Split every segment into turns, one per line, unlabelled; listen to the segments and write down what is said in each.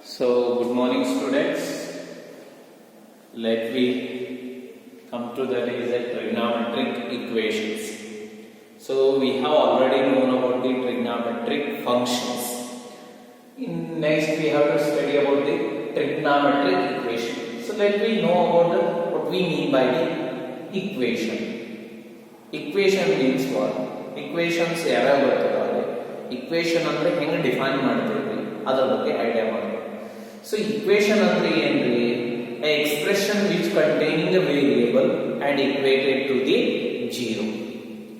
So, good morning, students. Let me come to that is a trigonometric equations. So, we have already known about the trigonometric functions. Next, we have to study about the trigonometric equation. So, let me know about what we mean by the equation. Equation means what? Equations ಯಾವ್ಯಾವ ಬರ್ತವೆ? Equation ಅಂದ್ರೆ ಹೆಂಗೆ define ಮಾಡ್ತೀವಿ ಅದರ ಬಗ್ಗೆ idea ಮಾಡೋಣ. So equation ಅಂದ್ರೆ ಏನ್ರಿ? A expression which containing a variable and equated to the zero.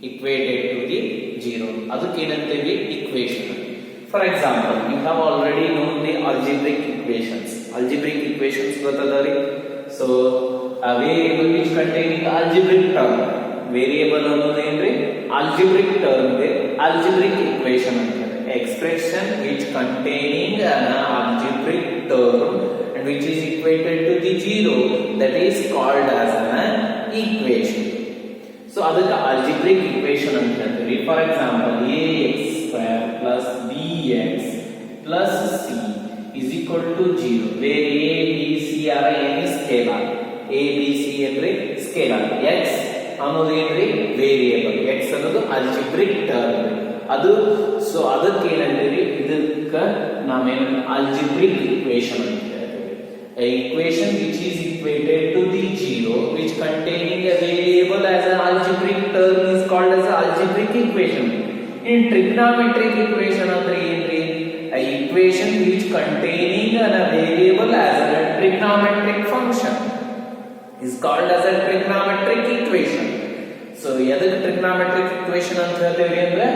Equated to the zero. ಅದಕ್ಕೆ ಏನಂತೀವಿ? Equation. For example, we have already known the algebraic equations. Algebraic equations ಗೊತ್ತದರಿ? So a variable which containing algebraic term. Variable ಅನ್ನೋದು ಏನ್ರಿ? Algebraic term ಗೆ algebraic equation ಅಂತಾರೆ. Expression which containing an algebraic term and which is equated to the zero, that is called as an equation. So adukku algebraic equation anta ಹೇಳ್ತೀವಿ. For example, ax square plus bx plus c is equal to 0, where a, b, c are any scalar. a, b, c ಅಂದ್ರೆ scalar. x ಅನ್ನೋದು ಏನ್ರಿ? Variable. x ಅನ್ನೋದು algebraic term. ಅದು so ಅದಕ್ಕೆ ಏನಂತೀವಿ? ಇದಕ್ಕೆ ನಾವೇನು algebraic equation ಅಂತ ಹೇಳ್ತೀವಿ. A equation which is equated to the zero, which containing a variable as an algebraic term is called as an algebraic equation. In trigonometric equation ಅಂದ್ರೆ ಏನ್ರಿ? A equation which containing a variable as a trigonometric function is called as a trigonometric equation. So yaduk trigonometric equation anta ಹೇಳ್ತೀವಿ ಅಂದ್ರೆ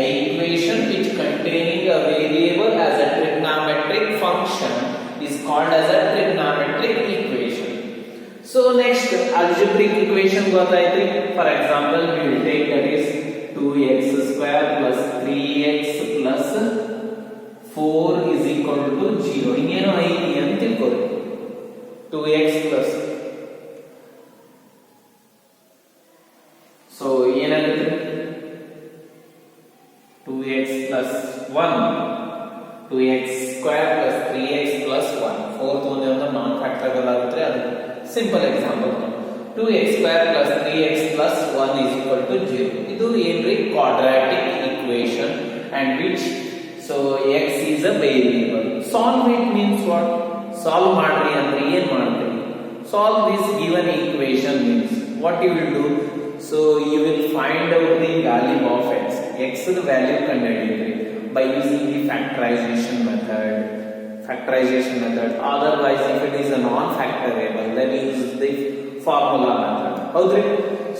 a equation which containing a variable as a trigonometric function is called as a trigonometric equation. So next algebraic equation ಗೊತ್ತಾಯ್ತು. For example, we will take that is 2x square plus 3x plus 4 is equal to 0. ಇನ್ನೇನು ಐತಿ ಅಂತ ತಿಳ್ಕೊಳ್ಳಿ. 2x plus so ಏನಾಗುತ್ತೆ? 2x plus 1, 2x square plus 3x plus 1. Fourth ಒಂದೇ ಒಂದು ನಾನ್ ಫ್ಯಾಕ್ಟರಬಲ್ ಆಗುತ್ತೆ. ಅದು simple example. 2x square plus 3x plus 1 is equal to 0. ಇದು ಏನ್ರಿ? Quadratic equation and which so x is a variable. Solve it means what? Solve ಮಾಡ್ರಿ ಅಂದ್ರೆ ಏನು ಮಾಡ್ತೀವಿ? Solve this given equation means what you will do? So you will find out the value of x. X the value ಕಂಡುಹಿಡಿಯಿರಿ by using the factorization method. Otherwise, if it is a non-factorable, then use the formula method. Okay.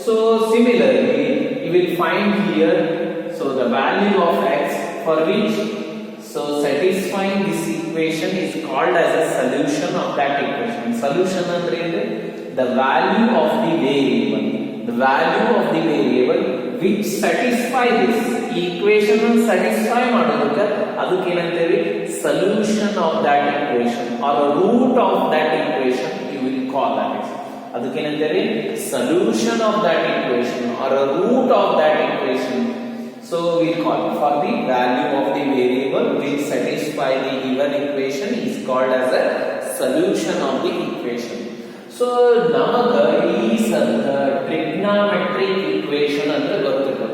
So similarly, you will find here so the value of x for which so satisfying this equation is called as a solution of that equation. Solution andre the value of the variable. The value of the variable which satisfy this equation and satisfy ಮಾಡೋದಕ್ಕೆ ಅದಕ್ಕೆ ಏನಂತೀವಿ? Solution of that equation or a root of that equation you will call that. ಅದಕ್ಕೆ ಏನಂತೀವಿ? Solution of that equation or a root of that equation. So we call it for the value of the variable which satisfy the given equation is called as a solution of the equation. So ನಮಗ ಈ ಸದ್ದ trigonometric equation ಅಂದ್ರೆ ಗೊತ್ತಿರಬೇಕು.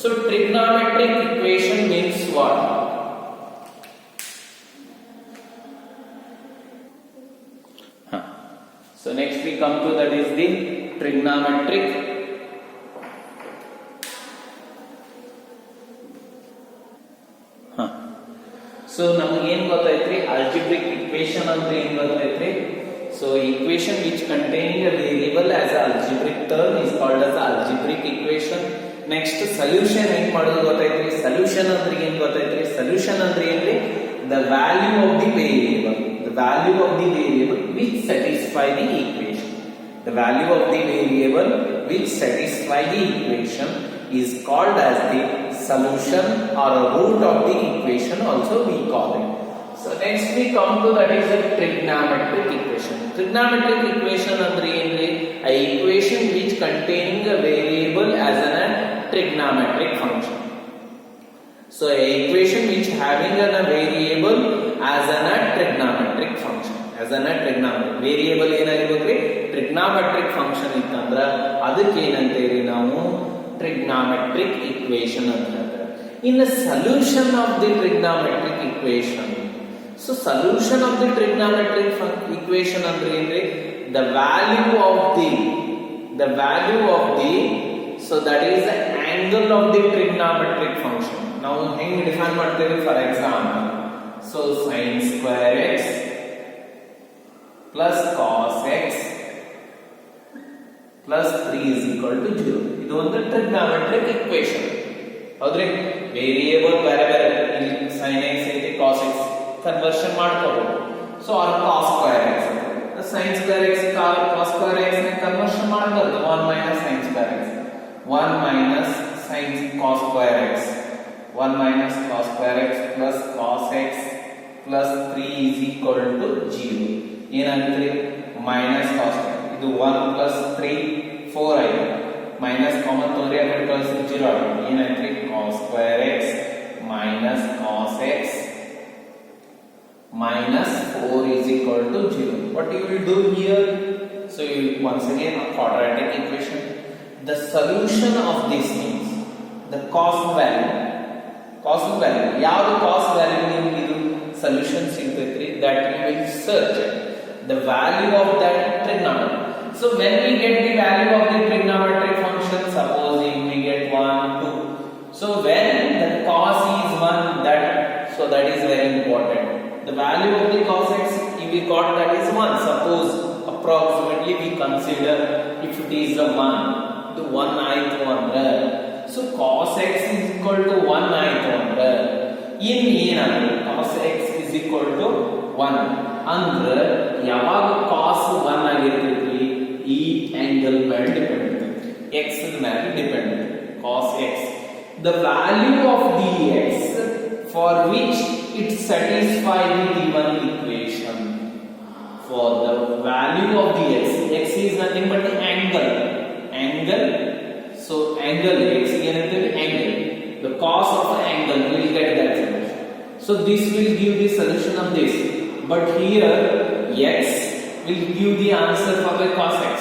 So trigonometric equation means what? So next we come to that is the trigonometric So ನಮಗೆ ಏನು ಗೊತ್ತಾಯ್ತ್ರಿ? algebraic equation ಅಂದ್ರೆ ಏನು ಗೊತ್ತಾಯ್ತ್ರಿ? So equation which containing a variable as an algebraic term is called as algebraic equation. Next solution ಹೆಂಗ್ ಮಾಡೋದು ಗೊತ್ತಾಯ್ತ್ರಿ? Solution ಅಂದ್ರೆ ಏನು ಗೊತ್ತಾಯ್ತ್ರಿ? Solution ಅಂದ್ರೆ ಏನ್ರಿ? The value of the variable. The value of the variable which satisfy the equation. The value of the variable which satisfy the equation is called as the solution or a root of the equation also we call it. So next we come to that is a trigonometric equation. Trigonometric equation andre ಏನ್ರಿ? A equation which containing a variable as a trigonometric function. So a equation which having a variable as a trigonometric as an trigonometric variable ಏನಾಗಿರ್ಬೇಕ್ರಿ trigonometric function ಇತ್ತಂದ್ರ ಅದಕ್ಕೆ ಏನಂತೇವಿ ನಾವು trigonometric equation ಅಂತ ಹೇಳ್ತಾರೆ. In solution of the trigonometric equation, so solution of the trigonometric equation ಅಂದ್ರೆ ಏನ್ರಿ the value of the so that is the angle of the trigonometric function. ನಾವು ಹೆಂಗ್ ಡಿಫೈನ್ ಮಾಡ್ತೇವೆ for example, so sin square x plus cos x plus 3 is equal to 0. ಇದು ಒಂದು trigonometric equation ಹೌದ್ರಿ. Variable ಬೇರೆ ಬೇರೆ, ಇಲ್ಲಿ sin x ಐತಿ cos x ಕನ್ವರ್ಷನ್ ಮಾಡ್ಕೋಬಹುದು. So or cos square x sin square x cos square x ನ conversion ಮಾಡಬಹುದು. 1 minus sin square x 1 minus sin cos square x 1 minus cos square x plus cos x plus 3 is equal to 0. ಏನಾಗುತ್ತೆ minus cos ಇದು 1 plus 3 4 ಆಗಿದೆ, minus common ತಗೊಂಡ್ರೆ ಆ ಕಡೆ ಕಳಿಸಿದ್ರೆ 0 ಆಗುತ್ತೆ. ಏನಾಗುತ್ತೆ cos square x minus cos x minus 4 is equal to 0. What you will do here? So you will once again a quadratic equation. The solution of this means the cos value ಯಾವುದು cos value ನಿಮಗೆ ಇದು solution ಸಿಗಬೇಕ್ರಿ, that you will search the value of that trigonometry. So when we get the value of the trigonometric function, supposing we get 1 2, so when the cos is 1, that is very important. The value of the cos x we got that is 1. Suppose approximately we consider if it is a 1 to 1 ಆಯ್ತು ಅಂದ್ರೆ, so cos x is equal to 1 ಆಯ್ತು ಅಂದ್ರೆ in ಏನಾಗುತ್ತೆ cos x is equal to 1 ಅಂದ್ರೆ ಯಾವಾಗ cos 1 ಆಗಿರ್ತೈತಿ ಈ angle ಮೇಲೆ ಡಿಪೆಂಡ್ ಇರುತ್ತೆ, x ಮೇಲೆ ಡಿಪೆಂಡ್ ಇರುತ್ತೆ. cos x the value of the x for which it satisfies the given equation. For the value of the x is nothing but the angle. So angle x is angle. The cos of an angle will get that solution. So this will give the solution of this. But here x will give the answer for the cos x.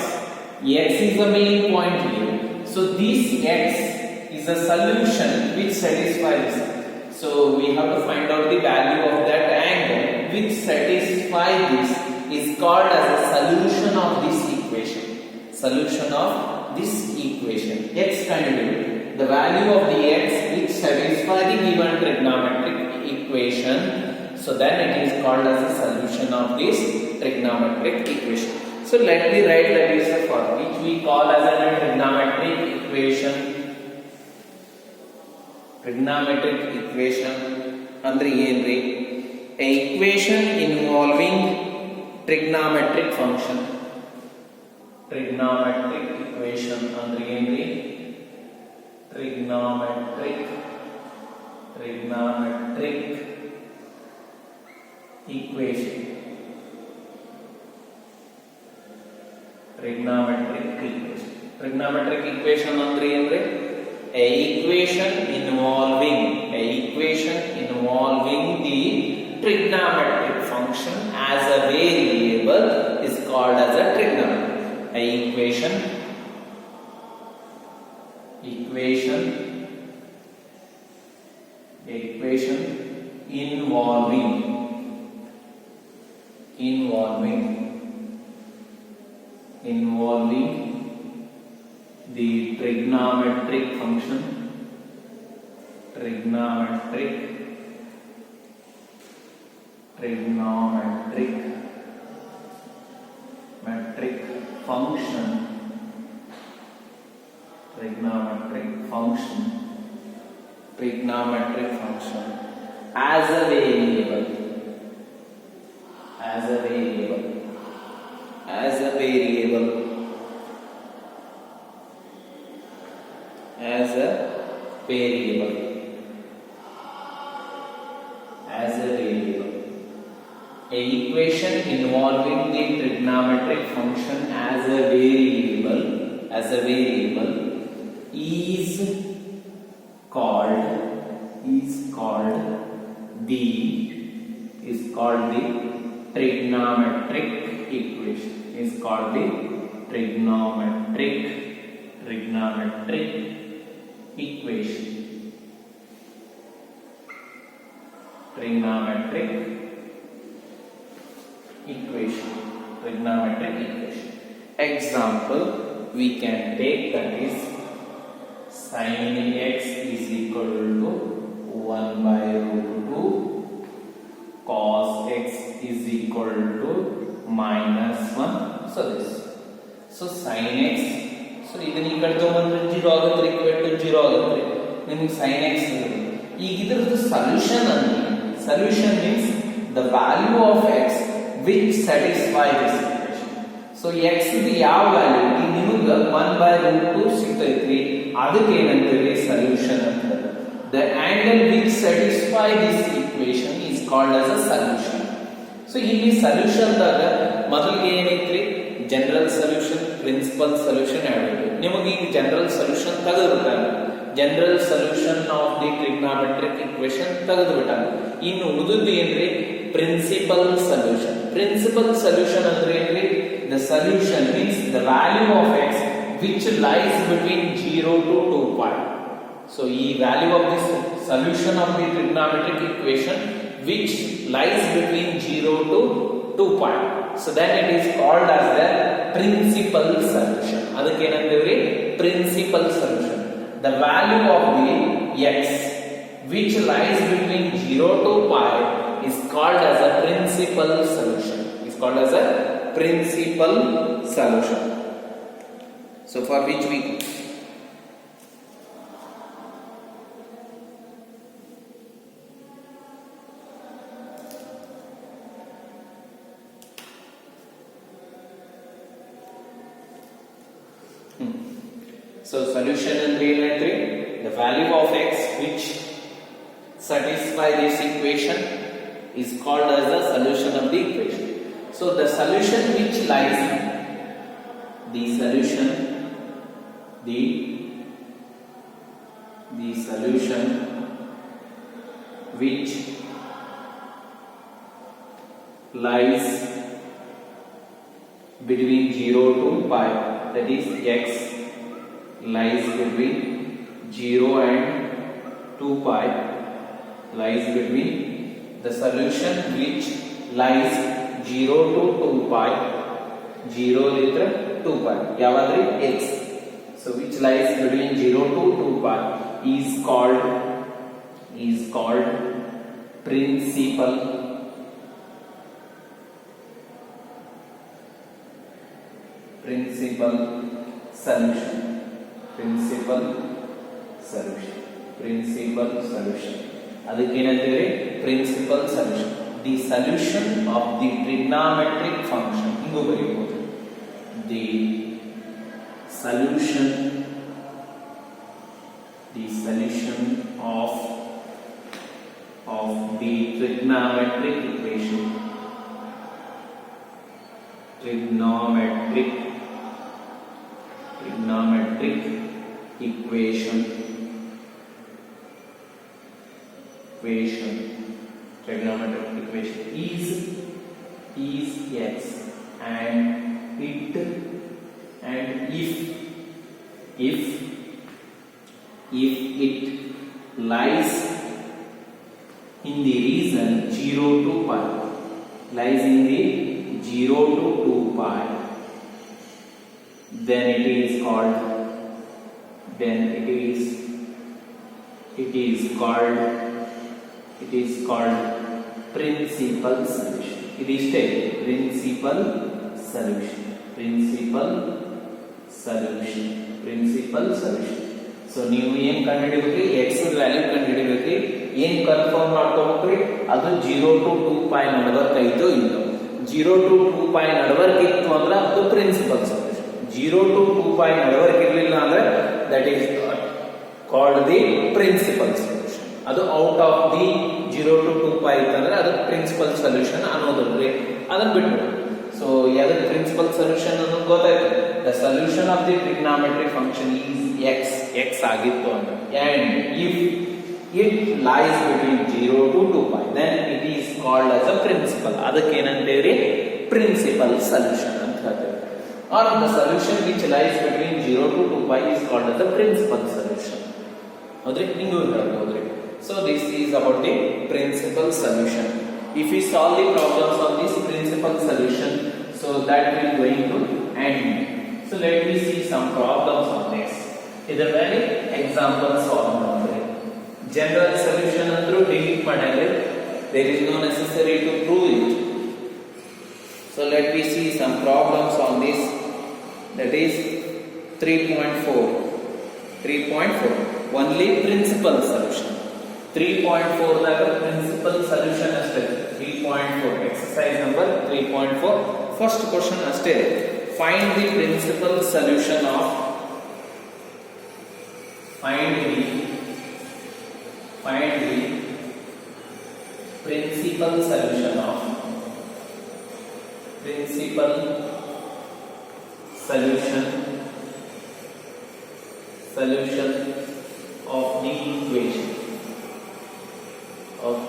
X is the main point here. So this x is a solution which satisfies. So we have to find out the value of that angle which satisfies this is called as a solution of this equation. Solution of this equation. X candidate. The value of the x which satisfies the given trigonometric equation. So then it is called as a solution of this trigonometric equation. So let me write the answer for which we call as a trigonometric equation. Trigonometric equation ಅಂದ್ರೆ ಏನ್ರಿ? A equation involving trigonometric function. Trigonometric equation ಅಂದ್ರೆ ಏನ್ರಿ? Trigonometric equation. Trigonometric equation ಅಂದ್ರೆ ಏನ್ರಿ? A equation involving the trigonometric function as a variable is called as a trigonometry. A equation involving the trigonometric function as a variable A equation involving the trigonometric function as a variable is called the trigonometric equation is called the trigonometric equation. Trigonometric equation. Example we can take, that is sin x is equal to 1 by root 2, cos x is equal to minus 1. So sin x, so ಇದನ್ನ ಈ ಕಡೆ ತಗೊಂಡ್ರೆ 0 ಆಗುತ್ತೆ, equal to 0 ಆಗುತ್ತೆ. ನಿಮಗೆ sin x ಈಗ ಇದರದ್ದು solution ಅಂದ್ರೆ, solution means the value of x which satisfy this equation. So x ಗೆ ಯಾವ ವ್ಯಾಲ್ಯೂ ಈಗ ನಿಮಗೆ 1 by root 2 ಸಿಗ್ತೈತ್ರಿ, ಅದಕ್ಕೆ ಏನಂತೀವಿ ಸೊಲ್ಯೂಷನ್ ಅಂತಾರೆ. The angle which satisfy this equation is called as a solution. So ಇಲ್ಲಿ solution ದಾಗ ಮೊದಲಿಗೆ ಏನೈತ್ರಿ, ಜನರಲ್ ಸೊಲ್ಯೂಷನ್, ಪ್ರಿನ್ಸಿಪಲ್ ಸೊಲ್ಯೂಷನ್ ಹೇಳ್ಬೇಕು. ನಿಮಗೆ ಈಗ ಜನರಲ್ ಸೊಲ್ಯೂಷನ್ ತೆಗೆದುಬಿಟ್ಟಾಗ, general solution of the trigonometric equation ತೆಗೆದುಬಿಟ್ಟಾಗ, ಇನ್ನು ಉಳಿದದ್ದು ಏನ್ರಿ, ಪ್ರಿನ್ಸಿಪಲ್ ಸೊಲ್ಯೂಷನ್. ಪ್ರಿನ್ಸಿಪಲ್ ಸೊಲ್ಯೂಷನ್ ಅಂದ್ರೆ ಏನ್ರಿ, the solution means the value of X which lies between 0 to 2 pi. So ಈ value of this solution of the trigonometric equation which lies between 0 to 2 pi. So then it is called as the principal solution. ಅದಕ್ಕೆ ಏನಂತೀವಿ, principal solution. The value of the x which lies between 0 to pi is called as a principal solution. So for which we So solution ಅಂದ್ರೆ ಏನೈತ್ರಿ, the value of x which satisfy this equation is called as the solution of the equation. So the solution which lies, the solution which lies between 0 to pi, that is x lies between 0 and 2 pi, lies between the solution which lies 0 to 2 pi, 0 litre 2 pi, yavadri x. So which lies between 0 to 2 pi is called principal solution. ಅದಕ್ಕೆ ಏನಂತೀವಿ, principal solution. The solution of the trigonometric function, ಹಿಂಗೂ ಬರೆಯಬಹುದು, the solution of the trigonometric equation, trigonometric equation is x, and if it lies in the region 0 to pi, lies in the 0 to 2 pi, then it is called principal solution. It is principal solution. So ನೀವು ಏನು ಕಂಡುಹಿಡಿಯಬೇಕ್ರಿ, x value ಕಂಡುಹಿಡಿಯಬೇಕ್ರಿ, ಏನು confirm ಮಾಡ್ಕೋಬೇಕ್ರಿ, ಅದು 0 to 2 pi ನಡುವರ್ಕ್ ಐತೋ ಇಲ್ಲೋ. 0 to 2 pi ನಡುವರ್ಕ್ ಇತ್ತು ಅಂದ್ರೆ ಅದು principal solution. 0 to 2 pi ನಡುವರ್ಕ್ ಇರಲಿಲ್ಲ ಅಂದ್ರೆ that is called the principal solution. ಅದು out of the 0 to 2 pi ಇತ್ತಂದ್ರೆ ಅದು ಪ್ರಿನ್ಸಿಪಲ್ ಸೊಲ್ಯೂಷನ್ ಅನ್ನೋದಲ್ರಿ, ಅದನ್ನ ಬಿಟ್ಬಿಡು. ಸೊ ಯಾವ್ದು ಪ್ರಿನ್ಸಿಪಲ್ ಸೊಲ್ಯೂಷನ್ ಅನ್ನೋದು ಗೊತ್ತಾಯ್ತು. The solution of the trigonometric function is x ಆಗಿತ್ತು ಅಂದ್ರೆ, and if it lies between 0 to 2 pi, then it is called as a principal. ಅದಕ್ಕೆ ಏನಂತೇವ್ರಿ principal solution ಅಂತ ಹೇಳ್ತೇವೆ. Or the solution which lies between 0 to 2 pi is called as the principal solution. ಹೌದ್ರಿ, ಹಿಂಗೂ ಹೇಳ್ಬೋದ್ರಿ. So this is about the principal solution. If we solve the problems of this principal solution, so that will going to end. So let me see some problems on this. ಇದರ ಮೇಲೆ example solve ಮಾಡ್ರಿ. General solution ಅಂದ್ರೂ delete ಮಾಡಂದ್ರೆ there is no necessary to prove it. So let me see some problems on this. That is 3.4. Only principal solution. 3.4 ದಾಗ principal solution ಅಷ್ಟೇ. 3.4 exercise number 3.4 first question ಅಷ್ಟೇ. Find the principal solution of find the principal solution of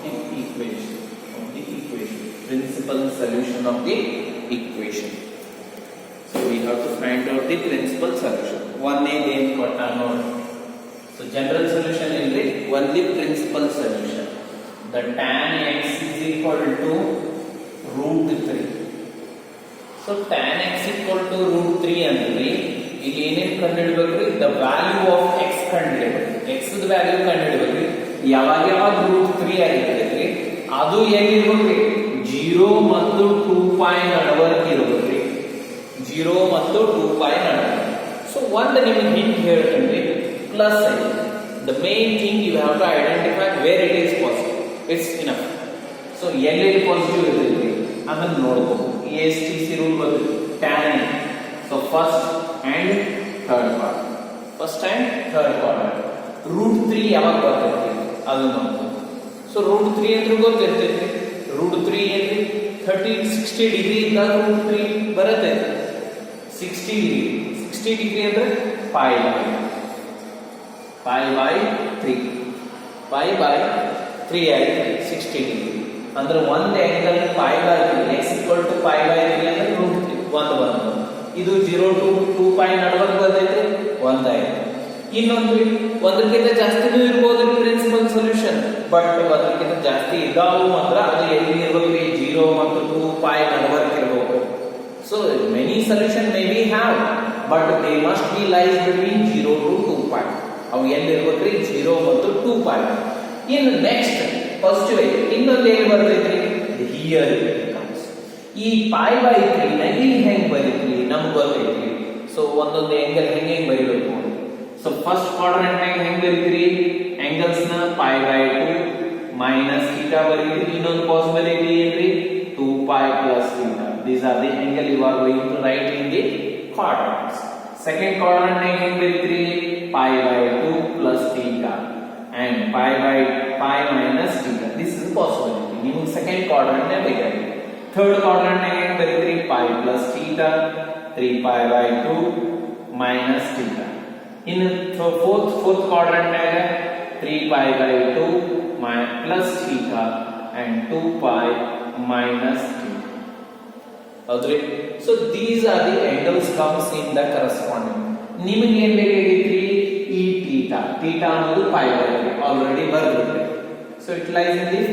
the equation. Principal solution of the equation. So we have to find out the principal solution. One name ಕೊಟ್ಟ ನೋಡಿ. So general solution ಇಲ್ಲಿ only principal solution. The tan x is equal to √3. So tan x equal to √3 ಅಂದ್ರೆ ಇಲ್ಲಿ ಏನೇನು ಕಂಡುಹಿಡಬೇಕ್ರಿ? The value of x ಕಂಡುಹಿಡಬೇಕು. x ದ value ಕಂಡುಹಿಡಬೇಕ್ರಿ. ಯಾವಾಗ √3 ಆಗಿರ್ತೈತ್ರಿ ಅದು ಎಲ್ಲಿರ್ಬೇಕ್ರಿ? 0 ಮತ್ತು 2 ಪೈ ನಡುವರ್ಗ ಇರಬೇಕ್ರಿ. 0 ಮತ್ತು 2 ಪೈ ನಡುವೆ. ಸೊ ಒಂದು ನಿಮಗೆ ಹಿಂಟ್ ಹೇಳ್ತೀನಿ, plus I. The main thing you have to identify where it is positive. It's enough. So ಎಲ್ಲಿ ಪಾಸಿಟಿವ್ ಇರ್ತೈತಿ ಅದನ್ನ ನೋಡಬಹುದು. ASTC ರೂಲ್ ಬಂದು tan n. So first and third part. √3 ಯಾವಾಗ ಬರ್ತೈತಿ ಅದನ್ನ ನೋಡಬಹುದು. ಸೊ √3 ಅಂದ್ರೆ ಗೊತ್ತಿರ್ತೈತಿ. √3 ಏನ್ರಿ 60 ಡಿಗ್ರಿ ಇಂದ √3 ಬರುತ್ತೆ. 60 ಡಿಗ್ರಿ ಅಂದ್ರೆ pi by 3 ಆಗಿದೆ 60 ಡಿಗ್ರಿ ಅಂದ್ರೆ ಒಂದು angle pi by 3 x equal to pi by 3 ಅಂದ್ರೆ √3 ಒಂದು ಇದು 0 to 2 pi ನಡುವೆ ಬರ್ತೈತೆ ಒಂದಾಯ್ತು. ಇನ್ನೊಂದು ಒಂದಕ್ಕಿಂತ ಜಾಸ್ತಿನೂ ಇರಬಹುದು ಪ್ರಿನ್ಸಿಪಲ್ ಸೊಲ್ಯೂಷನ್, ಬಟ್ ಒಂದಕ್ಕಿಂತ ಜಾಸ್ತಿ ಇದಾವು ಅಂದ್ರೆ ಅದು ಎಲ್ಲಿ ಇರಬೇಕ್ರಿ? 0 ಮತ್ತು 2 pi ನಡುವೆ ಇರಬೇಕು. So many solution may be have, but they must be lies between 0 to 2 pi. ಅವು ಎಲ್ಲಿ ಇರಬೇಕ್ರಿ? 0 ಮತ್ತು 2 pi. ಇನ್ನು ನೆಕ್ಸ್ಟ್ ಪಾಸಿಟಿವ್ ಐತಿ. ಇನ್ನೊಂದು ಏನು ಬರ್ತೈತ್ರಿ? ಹಿಯರ್ ಈ pi by 3 ನ ಇಲ್ಲಿ ಹೆಂಗ್ ಬರೀತ್ರಿ ನಮ್ಗೆ ಗೊತ್ತೈತಿ. ಸೊ ಒಂದೊಂದು ಆಂಗಲ್ ಹೆಂಗೆ ಬರೀಬೇಕು. ಸೊ ಫಸ್ಟ್ ಕ್ವಾಡ್ರೆಂಟ್ ನಾಗ ಹೆಂಗ್ ಬರೀತೀರಿ? ಆಂಗಲ್ಸ್ ನ pi by 2 minus theta ಬರೀತೀರಿ. ಇನ್ನೊಂದು ಪಾಸಿಬಿಲಿಟಿ ಏನ್ರಿ? 2 pi plus theta. These are the angle you are going to write in the quadrants. Second quadrant ನಾಗ ಹೆಂಗ್ ಬರೀತೀರಿ? pi by 2 plus theta and pi minus theta. This is possibility. ನಿಮಗೆ second quadrant ನೇ ಬೇಕಾಗಿದೆ. Third quadrant ನಾಗ ಹೆಂಗ್ ಬರೀತೀರಿ? pi plus theta 3 pi by 2 minus theta. In fourth quadrant naga 3 pi by 2 plus theta and 2 pi minus theta. Howdri? So these are the angles comes in the corresponding. ನಿಮಗೆ ಏನು ಬೇಕಾಗಿತ್ರಿ? ಈ theta ಅನ್ನೋದು pi by 3 already ಬರೆದಿದೆ. So it lies in this.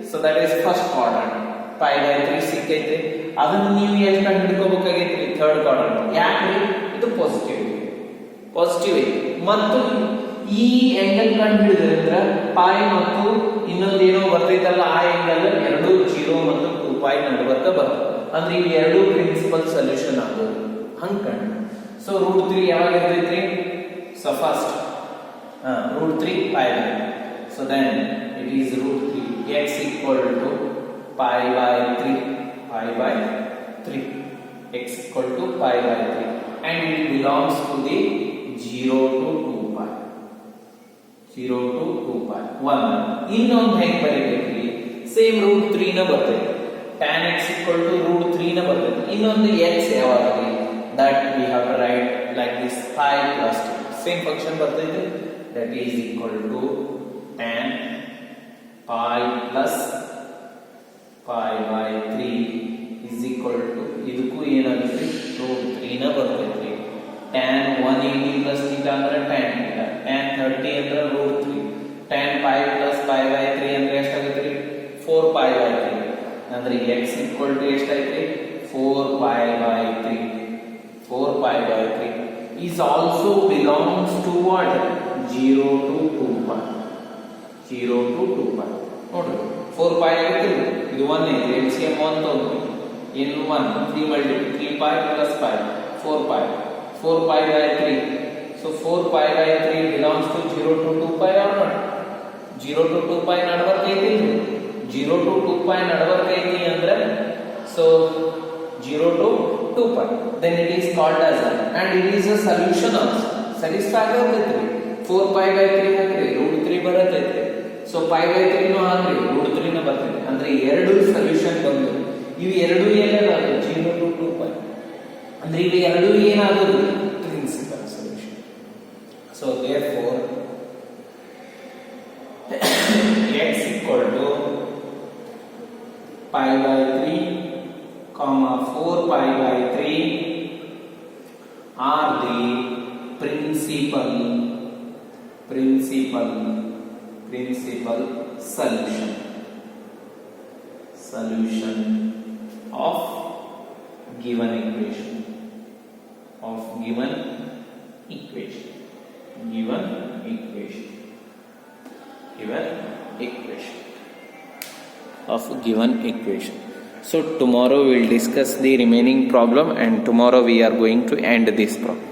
So that is first quadrant. pi by 3 ಸಿಕ್ಕೈತೆ. ಅದನ್ನು ನೀವು ಎಷ್ಟು ಕಂಡುಹಿಡ್ಕೋಬೇಕಾಗಿತ್ರಿ? Third quadrant. ಯಾಕೆ? ಇದು ಪಾಸಿಟಿವ್ ಐತಿ. ಮತ್ತು ಈ ಆಂಗಲ್ ಕಂಡುಹಿಡಿದ್ರಿಂದ pi ಮತ್ತು ಇನ್ನೊಂದು ಏನೋ ಬರ್ತೈತಲ್ಲ ಆ ಆಂಗಲ್ ಎರಡು 0 ಮತ್ತು 2 pi ನಡುವರ್ಗ ಬರ್ತದೆ. ಅಂದ್ರೆ ಈ ಎರಡು ಪ್ರಿನ್ಸಿಪಲ್ ಸೊಲ್ಯೂಷನ್ ಆಗೋದು ಹಂಗ ಕಂಡು. ಸೊ √3 ಯಾವಾಗ ಇರ್ತೈತ್ರಿ? So first √3 pi by. So then it is √3 x equal to pi by 3 x equal to pi by 3 and it belongs to the 0 to 2 pi 1. ಇನ್ನೊಂದು ಹೆಂಗ್ ಬರೀಬೇಕ್ರಿ? ಸೇಮ್ √3 ನ ಬರ್ತೈತೆ. tan x equal to √3 ನ ಬರ್ತೈತೆ. ಇನ್ನೊಂದು x ಯಾವಾಗ್ರಿ? that we have to write like this pi plus 2. Same function ಬರ್ತೈತೆ. that is equal to tan pi plus pi by 3 is equal to ಇದಕ್ಕೂ ಏನಾಗುತ್ತೆ root 3 ನ ಬರ್ತೈತಿ. tan 180 plus theta ಅಂದ್ರೆ tan theta, tan 30 ಅಂದ್ರೆ root 3, tan pi plus pi by 3 ಅಂದ್ರೆ ಎಷ್ಟಾಗುತ್ತೆ 4 pi by 3 ಅಂದ್ರೆ x equal to ಎಷ್ಟಾಯ್ತು 4 pi by 3. 4 pi by 3 is also belongs to what 0 to 2 pi. 0 to 2 pi ನೋಡ್ರಿ 4 pi ಆಗುತ್ತೆ ಇದು 1 ಇದೆ LCM 1 ತಗೊಂಡು ಏನು 1 3 multiply 3 pi plus pi 4 pi 4 pi by 3. So 4 pi by 3 belongs to 0 to 2 pi or not? 0 to 2 pi ನಡಬರ್ಕ ಐತಿ 0 to 2 pi ನಡಬರ್ಕ ಐತಿ ಅಂದ್ರೆ so 0 to 2 pi then it is called as and it is a solution also. Satisfy ಆಗತೈತಿ 4 pi by 3 ಹಾಕ್ರಿ root 3 ಬರತೈತಿ. So pi by 3 ನು ಹಾಕ್ರಿ root 3 ನ ಬರ್ತೈತಿ ಅಂದ್ರೆ ಎರಡು ಸೊಲ್ಯೂಷನ್ ಬಂತು. ಇವು ಎರಡು ಏನಾಗುತ್ತೆ 0 to 2 pi ಅಂದ್ರೆ ಇವು ಎರಡು ಏನಾಗೋದು principal solution. So therefore x equal to pi by 3 comma 4 pi by 3 are the principal solution of given equation of given equation. So tomorrow we will discuss the remaining problem and tomorrow we are going to end this problem.